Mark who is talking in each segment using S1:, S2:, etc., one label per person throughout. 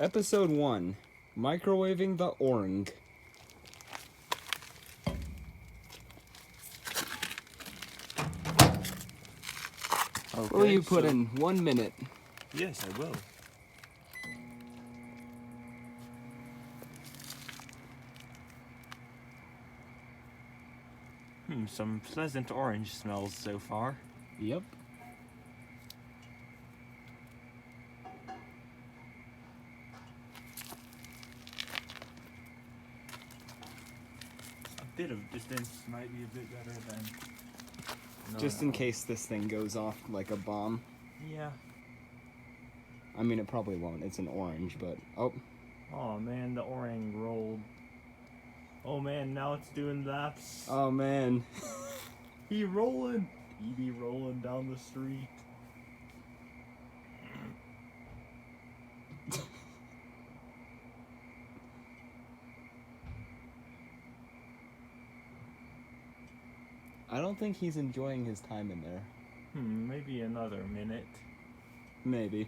S1: Episode 1, Microwaving the Orang.
S2: Okay,
S1: Will you put in 1 minute?
S2: Yes, I will. Some pleasant orange smells so far.
S1: Yep.
S2: A bit of distance might be a bit better than...
S1: Just in case this thing goes off like a bomb.
S2: Yeah.
S1: I mean, it probably won't. It's an orange, but... Oh.
S2: Oh man, the orang rolled. Oh man, now it's doing laps.
S1: Oh, man.
S2: He rolling. He be rolling down the street.
S1: I don't think he's enjoying his time in there.
S2: Maybe another minute.
S1: Maybe.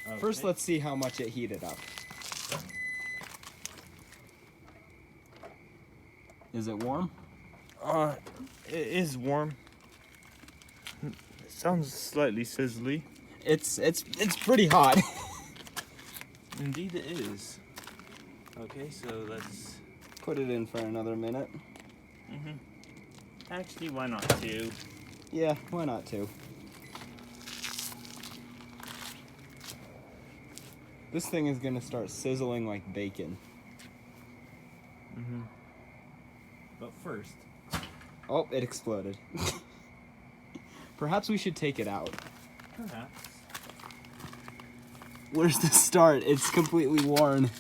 S2: Okay.
S1: First, let's see how much it heated up. Is it warm?
S2: It is warm. It sounds slightly sizzly.
S1: It's pretty hot.
S2: Indeed it is. Okay, so let's...
S1: Put it in for another minute.
S2: Actually, why not 2?
S1: Yeah, why not 2? This thing is gonna start sizzling like bacon.
S2: But first...
S1: Oh, it exploded. Perhaps we should take it out.
S2: Perhaps.
S1: Where's the start? It's completely worn.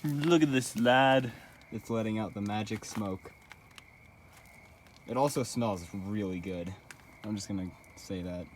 S2: Look at this lad.
S1: It's letting out the magic smoke. It also smells really good. I'm just gonna say that.